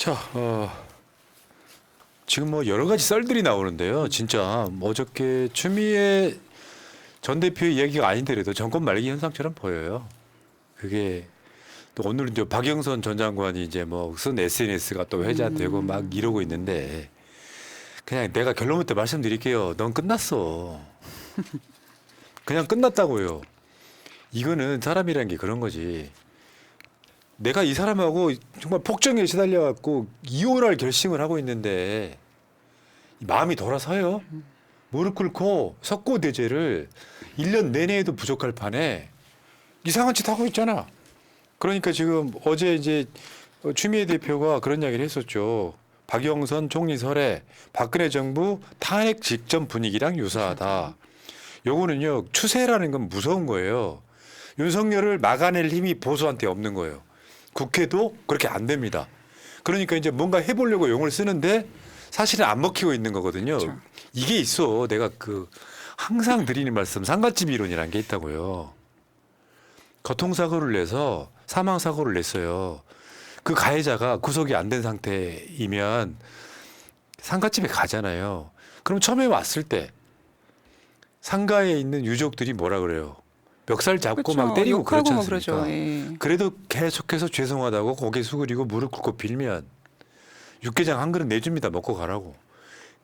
자, 지금 뭐 여러 가지 썰들이 나오는데요. 진짜 뭐 어저께 추미애 전 대표의 이야기가 아닌데라도 정권 말기 현상처럼 보여요. 그게 또 오늘 이제 박영선 전 장관이 이제 뭐 쓴 SNS가 또 회자되고 막 이러고 있는데 그냥 내가 결론부터 말씀드릴게요. 넌 끝났어. 그냥 끝났다고요. 이거는 사람이라는 게 그런 거지. 내가 이 사람하고 정말 폭정에 시달려갖고 이혼할 결심을 하고 있는데 마음이 돌아서요. 무릎 꿇고 석고대죄를 1년 내내 해도 부족할 판에 이상한 짓 하고 있잖아. 그러니까 지금 어제 이제 추미애 대표가 그런 이야기를 했었죠. 박영선 총리 설에 박근혜 정부 탄핵 직전 분위기랑 유사하다. 요거는요, 추세라는 건 무서운 거예요. 윤석열을 막아낼 힘이 보수한테 없는 거예요. 국회도 그렇게 안 됩니다. 그러니까 이제 뭔가 해보려고 용을 쓰는데 사실은 안 먹히고 있는 거거든요. 그렇죠. 이게 있어. 내가 항상 드리는 말씀, 상가집 이론이라는 게 있다고요. 교통사고를 내서 사망사고를 냈어요. 그 가해자가 구속이 안 된 상태이면 상가집에 가잖아요. 그럼 처음에 왔을 때 상가에 있는 유족들이 뭐라 그래요? 멱살 잡고 그렇죠. 막 때리고 욕하고 그렇지 뭐 않습니까? 그러죠. 예. 그래도 계속해서 죄송하다고 고개 숙이고 무릎 꿇고 빌면 육개장 한 그릇 내줍니다. 먹고 가라고.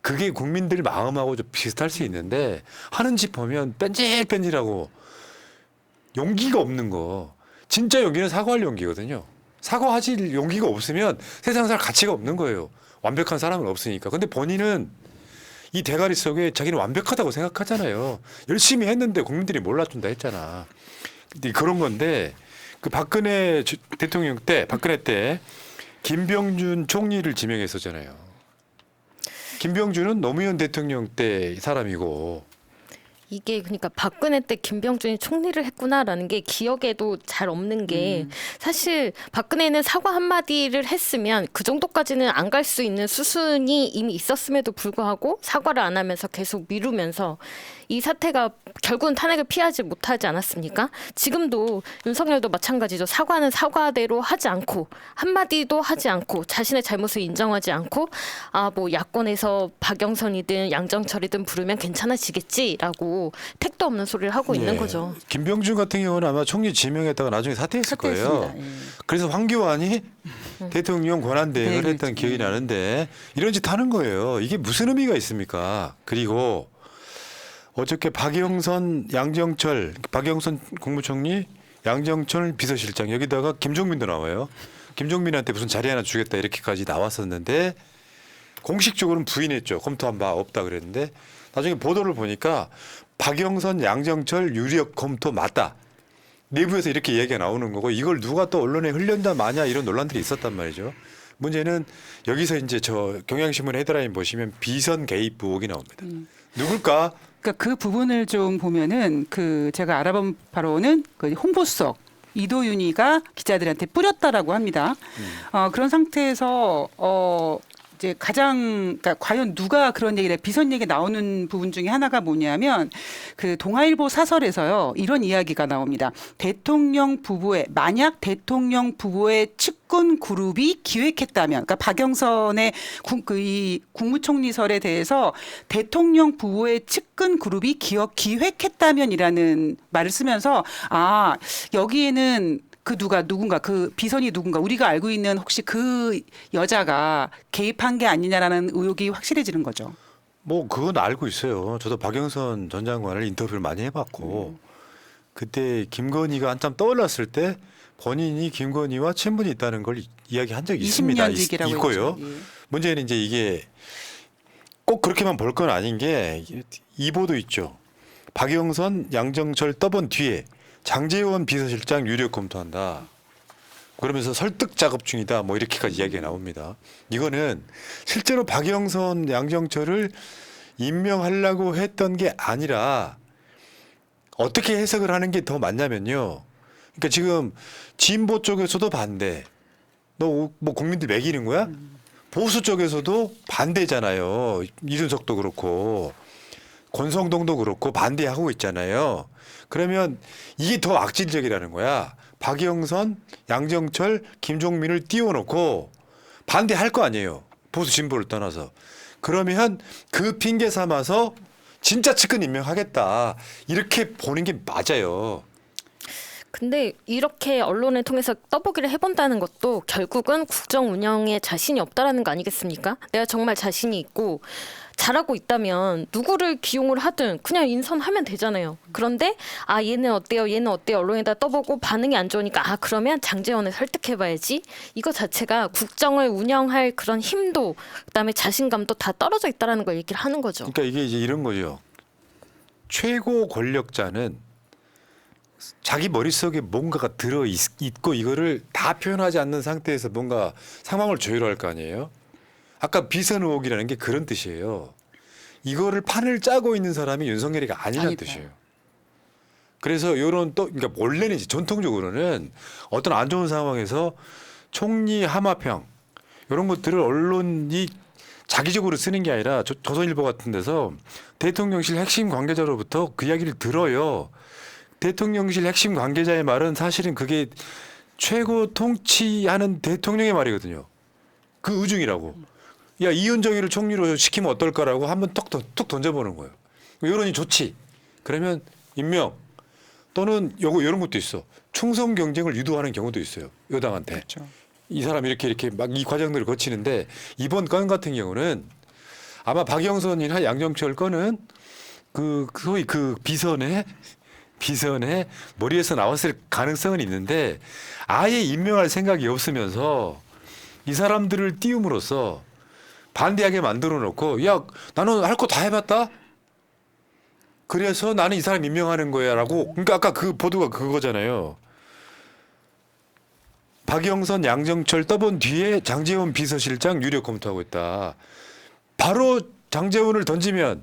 그게 국민들 마음하고 좀 비슷할 수 있는데 하는 짓 보면 뺀질뺀질하고 용기가 없는 거. 진짜 용기는 사과할 용기거든요. 사과하실 용기가 없으면 세상 살 가치가 없는 거예요. 완벽한 사람은 없으니까. 근데 본인은 이 대가리 속에 자기는 완벽하다고 생각하잖아요. 열심히 했는데 국민들이 몰라준다 했잖아. 근데 그런 건데 그 박근혜 대통령 때, 박근혜 때 김병준 총리를 지명했었잖아요. 김병준은 노무현 대통령 때 사람이고. 이게 그러니까 박근혜 때 김병준이 총리를 했구나라는 게 기억에도 잘 없는 게 사실 박근혜는 사과 한마디를 했으면 그 정도까지는 안 갈 수 있는 수순이 이미 있었음에도 불구하고 사과를 안 하면서 계속 미루면서 이 사태가 결국은 탄핵을 피하지 못하지 않았습니까? 지금도 윤석열도 마찬가지죠. 사과는 사과대로 하지 않고 한마디도 하지 않고 자신의 잘못을 인정하지 않고 뭐 야권에서 박영선이든 양정철이든 부르면 괜찮아지겠지라고 택도 없는 소리를 하고 있는 거죠. 김병준 같은 경우는 아마 총리 지명했다가 나중에 사퇴했을 거예요. 사퇴했습니다. 예. 그래서 황교안이 대통령 권한대행을 네, 했던 그렇죠. 기억이 나는데 이런 짓 하는 거예요. 이게 무슨 의미가 있습니까? 그리고 어저께 박영선 국무총리, 양정철 비서실장 여기다가 김종민도 나와요. 김종민한테 무슨 자리 하나 주겠다 이렇게까지 나왔었는데 공식적으로는 부인했죠. 검토한 바 없다 그랬는데 나중에 보도를 보니까 박영선, 양정철 유력 검토 맞다. 내부에서 이렇게 얘기가 나오는 거고 이걸 누가 또 언론에 흘렸다 마냐 이런 논란들이 있었단 말이죠. 문제는 여기서 이제 저 경향신문 헤드라인 보시면 비선 개입 의혹이 나옵니다. 누굴까? 그러니까 그 부분을 좀 보면은 그 제가 알아본 바로는 그 홍보수석 이도윤이가 기자들한테 뿌렸다라고 합니다. 그런 상태에서 이제 그러니까 과연 누가 그런 얘기를 비선 얘기 나오는 부분 중에 하나가 뭐냐면 그 동아일보 사설에서요 이런 이야기가 나옵니다. 만약 대통령 부부의 측근 그룹이 기획했다면, 그러니까 박영선의 이 국무총리설에 대해서 대통령 부부의 측근 그룹이 기획했다면이라는 말을 쓰면서 여기에는 누군가 그 비선이 누군가 우리가 알고 있는 혹시 그 여자가 개입한 게 아니냐라는 의혹이 확실해지는 거죠. 뭐 그건 알고 있어요. 저도 박영선 전 장관을 인터뷰를 많이 해봤고 그때 김건희가 한참 떠올랐을 때 본인이 김건희와 친분이 있다는 걸 이야기한 적이 있습니다. 20년 지기라고 있고요. 했죠. 예. 문제는 이제 이게 꼭 그렇게만 볼 건 아닌 게 이 보도 있죠. 박영선, 양정철 떠본 뒤에 장제원 비서실장 유력 검토한다. 그러면서 설득 작업 중이다. 뭐 이렇게까지 이야기가 나옵니다. 이거는 실제로 박영선, 양정철을 임명하려고 했던 게 아니라 어떻게 해석을 하는 게 더 맞냐면요. 그러니까 지금 진보 쪽에서도 반대. 너 뭐 국민들 매기는 거야? 보수 쪽에서도 반대잖아요. 이준석도 그렇고 권성동도 그렇고 반대하고 있잖아요. 그러면 이게 더 악질적이라는 거야. 박영선, 양정철, 김종민을 띄워놓고 반대할 거 아니에요. 보수 진보를 떠나서. 그러면 그 핑계 삼아서 진짜 측근 임명하겠다. 이렇게 보는 게 맞아요. 근데 이렇게 언론을 통해서 떠보기를 해본다는 것도 결국은 국정 운영에 자신이 없다라는 거 아니겠습니까? 내가 정말 자신이 있고 잘하고 있다면 누구를 기용을 하든 그냥 인선하면 되잖아요. 그런데 얘는 어때요? 얘는 어때요? 언론에다 떠보고 반응이 안 좋으니까 그러면 장제원을 설득해봐야지. 이거 자체가 국정을 운영할 그런 힘도 그다음에 자신감도 다 떨어져 있다라는 걸 얘기를 하는 거죠. 그러니까 이게 이제 이런 거죠. 최고 권력자는 자기 머릿속에 뭔가가 들어 있고 이거를 다 표현하지 않는 상태에서 뭔가 상황을 조율할 거 아니에요. 아까 비선 의혹이라는 게 그런 뜻이에요. 이거를 판을 짜고 있는 사람이 윤석열이가 아니라는 아니다. 뜻이에요. 그래서 이런 또 그러니까 원래는 이제 전통적으로는 어떤 안 좋은 상황에서 총리 하마평 이런 것들을 언론이 자기적으로 쓰는 게 아니라 조선일보 같은 데서 대통령실 핵심 관계자로부터 그 이야기를 들어요. 대통령실 핵심 관계자의 말은 사실은 그게 최고 통치하는 대통령의 말이거든요. 그 의중이라고. 야, 이윤정이를 총리로 시키면 어떨까라고 한번 툭 던져보는 거예요. 여론이 좋지. 그러면 임명 또는 이런 것도 있어. 충성 경쟁을 유도하는 경우도 있어요. 여당한테. 그렇죠. 이 사람 이렇게 막 이 과정들을 거치는데 이번 건 같은 경우는 아마 박영선이나 양정철 건은 그 소위 그 비선의 머리에서 나왔을 가능성은 있는데 아예 임명할 생각이 없으면서 이 사람들을 띄움으로써 반대하게 만들어 놓고 야 나는 할 거 다 해봤다. 그래서 나는 이 사람 임명하는 거야라고. 그러니까 아까 그 보도가 그거잖아요. 박영선, 양정철 떠본 뒤에 장제원 비서실장 유력 검토하고 있다. 바로 장제원을 던지면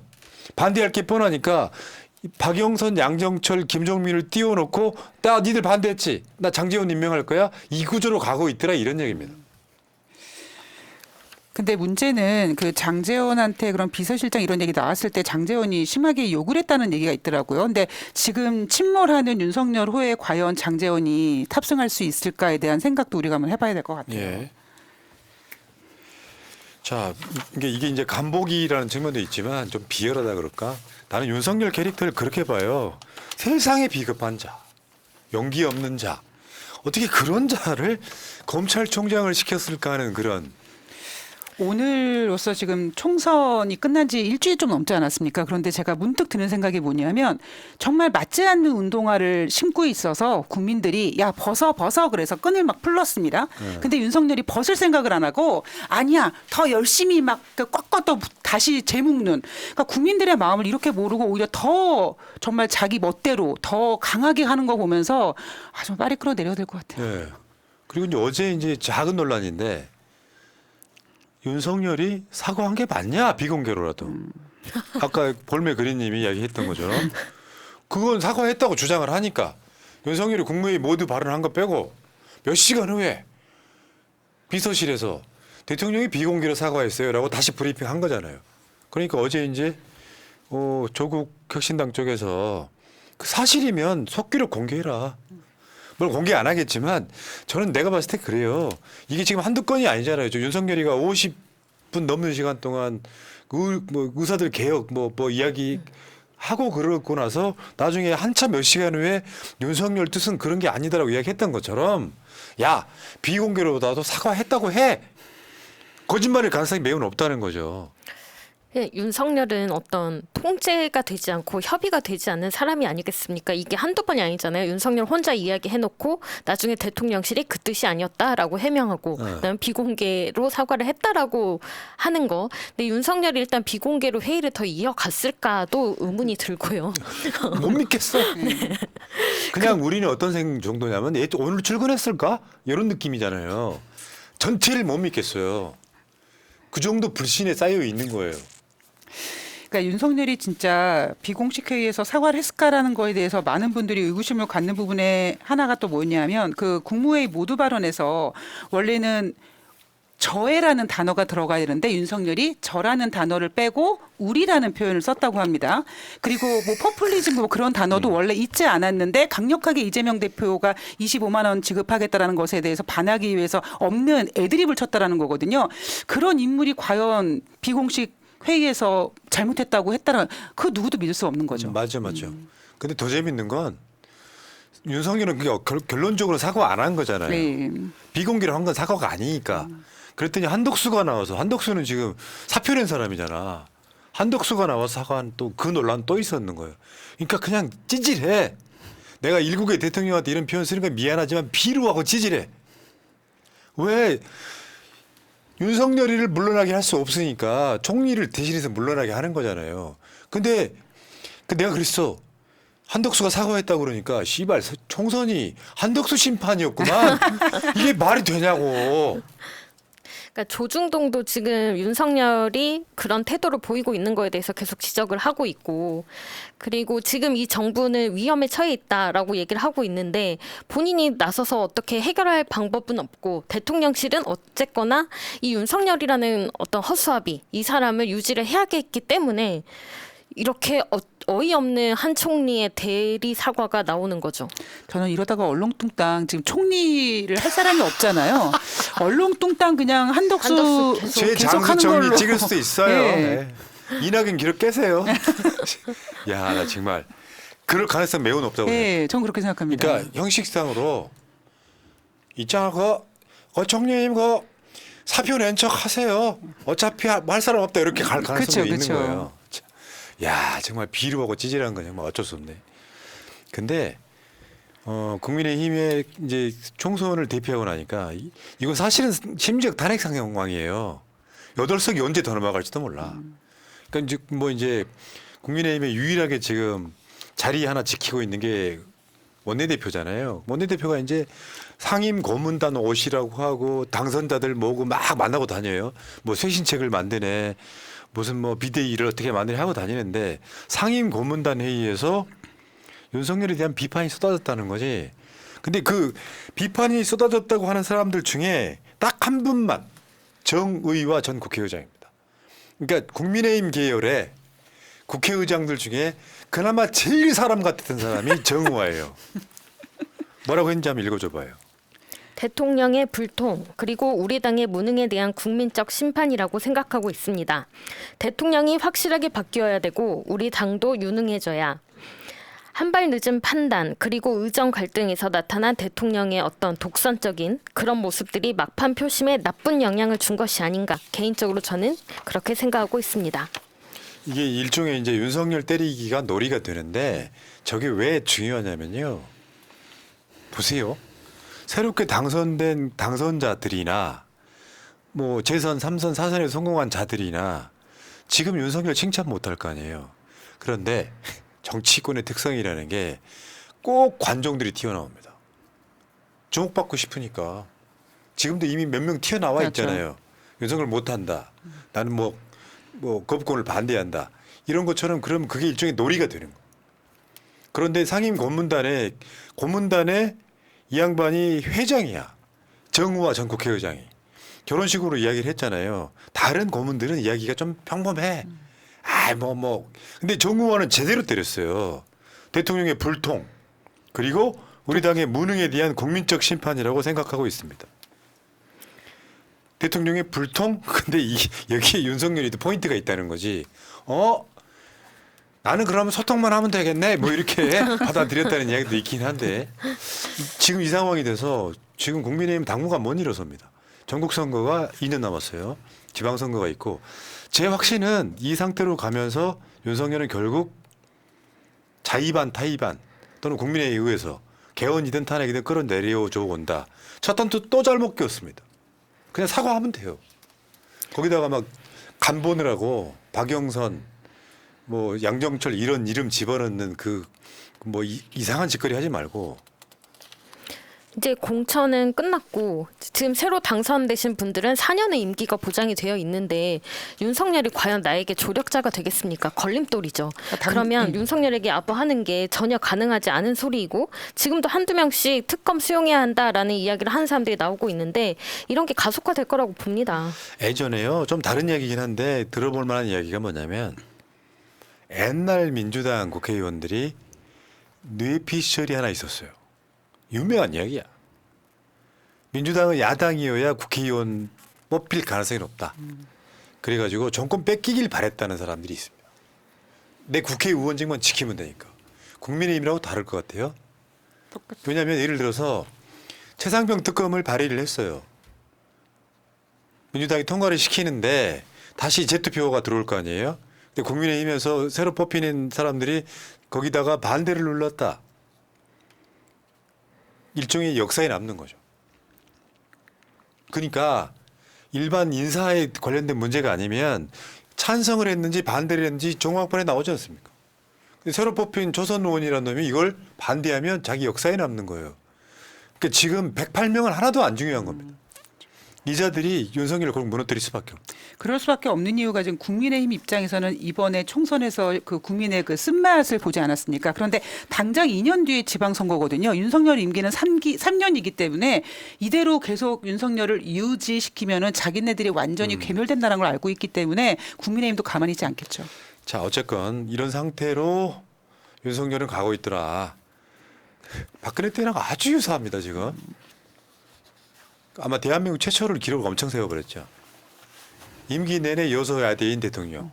반대할 게 뻔하니까 박영선, 양정철, 김종민을 띄워놓고 나 니들 반대했지. 나 장제원 임명할 거야. 이 구조로 가고 있더라 이런 얘기입니다. 근데 문제는 그 장제원한테 그런 비서실장 이런 얘기 나왔을 때 장제원이 심하게 욕을 했다는 얘기가 있더라고요. 근데 지금 침몰하는 윤석열 후에 과연 장제원이 탑승할 수 있을까에 대한 생각도 우리가 한번 해봐야 될 것 같아요. 예. 자, 이게 이제 간보기라는 측면도 있지만 좀 비열하다 그럴까? 나는 윤석열 캐릭터를 그렇게 봐요. 세상에 비겁한 자, 용기 없는 자, 어떻게 그런 자를 검찰총장을 시켰을까 하는 그런. 오늘로써 지금 총선이 끝난 지 일주일 좀 넘지 않았습니까? 그런데 제가 문득 드는 생각이 뭐냐면 정말 맞지 않는 운동화를 신고 있어서 국민들이 야 벗어 그래서 끈을 막 풀렀습니다. 근데 윤석열이 벗을 생각을 안 하고 아니야 더 열심히 막 꽉꽉 또 다시 재묶는. 그러니까 국민들의 마음을 이렇게 모르고 오히려 더 정말 자기 멋대로 더 강하게 하는 거 보면서 좀 빨리 끌어내려야 될 것 같아요. 예. 그리고 이제 어제 이제 작은 논란인데 윤석열이 사과한 게 맞냐 비공개로라도. 아까 볼메 그린님이 이야기했던 것처럼 그건 사과했다고 주장을 하니까 윤석열이 국무회의 모두 발언한 거 빼고 몇 시간 후에 비서실에서 대통령이 비공개로 사과했어요라고 다시 브리핑한 거잖아요. 그러니까 어제 이제 조국 혁신당 쪽에서 그 사실이면 속기록 공개해라. 뭘 공개 안 하겠지만 저는 내가 봤을 때 그래요. 이게 지금 한두 건이 아니잖아요. 윤석열이가 50분 넘는 시간 동안 의사들 개혁 뭐 이야기 하고 그러고 나서 나중에 한참 몇 시간 후에 윤석열 뜻은 그런 게 아니다라고 이야기했던 것처럼 야 비공개로보다도 사과했다고 해. 거짓말일 가능성이 매우 높다는 거죠. 예, 윤석열은 어떤 통제가 되지 않고 협의가 되지 않는 사람이 아니겠습니까? 이게 한두 번이 아니잖아요. 윤석열 혼자 이야기해놓고 나중에 대통령실이 그 뜻이 아니었다라고 해명하고 그다음에 비공개로 사과를 했다라고 하는 거. 근데 윤석열이 일단 비공개로 회의를 더 이어갔을까도 의문이 들고요. 못 믿겠어. 그냥 우리는 어떤 생각 정도냐면 오늘 출근했을까? 이런 느낌이잖아요. 전체를 못 믿겠어요. 그 정도 불신에 쌓여 있는 거예요. 그러니까 윤석열이 진짜 비공식 회의에서 사과를 했을까라는 거에 대해서 많은 분들이 의구심을 갖는 부분에 하나가 또 뭐냐면 그 국무회의 모두 발언에서 원래는 저해라는 단어가 들어가야 되는데 윤석열이 저라는 단어를 빼고 우리라는 표현을 썼다고 합니다. 그리고 뭐 퍼플리즘 뭐 그런 단어도 원래 있지 않았는데 강력하게 이재명 대표가 25만 원 지급하겠다라는 것에 대해서 반하기 위해서 없는 애드립을 쳤다라는 거거든요. 그런 인물이 과연 비공식 회의에서 잘못했다고 했다라 그 누구도 믿을 수 없는 거죠. 맞죠. 근데 더 재밌는 건 윤석열은 그게 결론적으로 사과 안 한 거잖아요. 네. 비공개로 한 건 사과가 아니니까. 그랬더니 한덕수가 나와서 한덕수는 지금 사표 낸 사람이잖아. 한덕수가 나와서 사과한 또 그 논란 또 있었는 거예요. 그러니까 그냥 찌질해. 내가 일국의 대통령한테 이런 표현 쓰는 건 미안하지만 비루하고 찌질해. 왜 윤석열이를 물러나게 할 수 없으니까 총리를 대신해서 물러나게 하는 거잖아요. 근데 내가 그랬어. 한덕수가 사과했다고 그러니까 씨발 총선이 한덕수 심판이었구만. 이게 말이 되냐고. 그러니까 조중동도 지금 윤석열이 그런 태도를 보이고 있는 거에 대해서 계속 지적을 하고 있고, 그리고 지금 이 정부는 위험에 처해 있다라고 얘기를 하고 있는데 본인이 나서서 어떻게 해결할 방법은 없고, 대통령실은 어쨌거나 이 윤석열이라는 어떤 허수아비, 이 사람을 유지를 해야겠기 때문에 이렇게 어이없는 한 총리의 대리 사과가 나오는 거죠. 저는 이러다가 얼렁뚱땅 지금 총리를 할 사람이 없잖아요. 얼렁뚱땅 그냥 한덕수 계속 제 계속 하는 장수총리 걸로. 찍을 수도 있어요. 네. 네. 이낙연 기록 깨세요. 야, 나 정말 그럴 가능성 매우 높다고 생각해요. 네, 전 그렇게 생각합니다. 그러니까 형식상으로 있잖아, 그 총리님 그 사표 낸 척 하세요. 어차피 할 사람 없다 이렇게 갈 가능성이 있는 그쵸. 거예요. 야, 정말 비루하고 찌질한 건 정말 어쩔 수 없네. 근데 국민의힘의 이제 총선을 대표하고 나니까 이거 사실은 심지어 탄핵 상황이에요. 8석이 언제 더 넘어갈지도 몰라. 그러니까 이제 국민의힘에 유일하게 지금 자리 하나 지키고 있는 게 원내대표잖아요. 원내대표가 이제 상임 고문단 옷이라고 하고 당선자들 모으고 막 만나고 다녀요. 뭐 쇄신책을 만드네. 무슨 뭐 비대위를 어떻게 만드냐 하고 다니는데 상임 고문단 회의에서 윤석열에 대한 비판이 쏟아졌다는 거지. 근데 그 비판이 쏟아졌다고 하는 사람들 중에 딱 한 분만 정의와 전 국회의장입니다. 그러니까 국민의힘 계열의 국회의장들 중에 그나마 제일 사람 같았던 사람이 정의화예요. 뭐라고 했는지 한번 읽어줘봐요. 대통령의 불통, 그리고 우리 당의 무능에 대한 국민적 심판이라고 생각하고 있습니다. 대통령이 확실하게 바뀌어야 되고 우리 당도 유능해져야. 한 발 늦은 판단, 그리고 의정 갈등에서 나타난 대통령의 어떤 독선적인 그런 모습들이 막판 표심에 나쁜 영향을 준 것이 아닌가, 개인적으로 저는 그렇게 생각하고 있습니다. 이게 일종의 이제 윤석열 때리기가 놀이가 되는데 저게 왜 중요하냐면요. 보세요. 새롭게 당선된 당선자들이나 뭐 재선, 3선, 4선에 성공한 자들이나 지금 윤석열 칭찬 못할 거 아니에요. 그런데 정치권의 특성이라는 게 꼭 관종들이 튀어나옵니다. 주목받고 싶으니까. 지금도 이미 몇 명 튀어나와 그렇죠. 있잖아요. 윤석열 못한다. 나는 뭐 거부권을 반대한다. 이런 것처럼 그러면 그게 일종의 놀이가 되는 거예요. 그런데 상임 고문단에 이 양반이 회장이야. 정우와 전 국회의장이. 결혼식으로 이야기를 했잖아요. 다른 고문들은 이야기가 좀 평범해. 근데 정우와는 제대로 때렸어요. 대통령의 불통, 그리고 우리 당의 무능에 대한 국민적 심판이라고 생각하고 있습니다. 대통령의 불통? 근데 여기에 윤석열이 포인트가 있다는 거지. 나는 그러면 소통만 하면 되겠네. 뭐 이렇게 받아들였다는 이야기도 있긴 한데 지금 이 상황이 돼서 지금 국민의힘 당무가 못 일어섭니다. 전국 선거가 2년 남았어요. 지방선거가 있고 제 확신은 이 상태로 가면서 윤석열은 결국 자의반 타의반 또는 국민에 의해서 개헌이든 탄핵이든 끌어내려줘 온다. 첫 단추 또 잘못 꼈습니다. 그냥 사과하면 돼요. 거기다가 막 간보느라고 박영선 뭐 양정철 이런 이름 집어넣는 그 뭐 이상한 짓거리 하지 말고 이제 공천은 끝났고 지금 새로 당선되신 분들은 4년의 임기가 보장이 되어 있는데 윤석열이 과연 나에게 조력자가 되겠습니까? 걸림돌이죠. 그러면 윤석열에게 아부하는 게 전혀 가능하지 않은 소리이고 지금도 한두 명씩 특검 수용해야 한다라는 이야기를 하는 사람들이 나오고 있는데 이런 게 가속화될 거라고 봅니다. 예전에요. 좀 다른 이야기긴 한데 들어볼 만한 이야기가 뭐냐면 옛날 민주당 국회의원들이 뇌피 시절이 하나 있었어요. 유명한 이야기야. 민주당은 야당이어야 국회의원 뽑힐 가능성이 높다. 그래가지고 정권 뺏기길 바랬다는 사람들이 있습니다. 내 국회의원직만 지키면 되니까. 국민의힘이라고 다를 것 같아요. 왜냐하면 예를 들어서 최상병 특검을 발의를 했어요. 민주당이 통과를 시키는데 다시 재투표가 들어올 거 아니에요. 근데 국민의힘에서 새로 뽑히는 사람들이 거기다가 반대를 눌렀다. 일종의 역사에 남는 거죠. 그러니까 일반 인사에 관련된 문제가 아니면 찬성을 했는지 반대를 했는지 종합판에 나오지 않습니까? 근데 새로 뽑힌 조선 의원이라는 놈이 이걸 반대하면 자기 역사에 남는 거예요. 그러니까 지금 108명은 하나도 안 중요한 겁니다. 이자들이 윤석열을 그걸 무너뜨릴 수밖에 없다. 그럴 수밖에 없는 이유가 지금 국민의힘 입장에서는 이번에 총선에서 그 국민의 그 쓴맛을 보지 않았습니까? 그런데 당장 2년 뒤에 지방선거거든요. 윤석열 임기는 3년이기 때문에 이대로 계속 윤석열을 유지시키면은 자기네들이 완전히 괴멸된다는 걸 알고 있기 때문에 국민의힘도 가만히 있지 않겠죠. 자, 어쨌건 이런 상태로 윤석열은 가고 있더라. 박근혜 때랑 아주 유사합니다, 지금. 아마 대한민국 최초로 기록을 엄청 세워버렸죠. 임기 내내 여소야대인 대통령.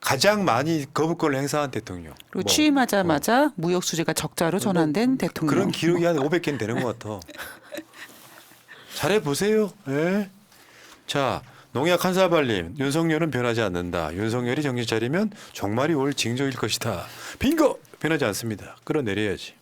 가장 많이 거부권을 행사한 대통령. 그리고 취임하자마자 무역 수지가 적자로 전환된 대통령. 그런 기록이 한 500개는 되는 것 같아. 잘해보세요. 예. 자, 농약 한사발님. 윤석열은 변하지 않는다. 윤석열이 정신 차리면 종말이 올 징조일 것이다. 빙고! 변하지 않습니다. 끌어내려야지.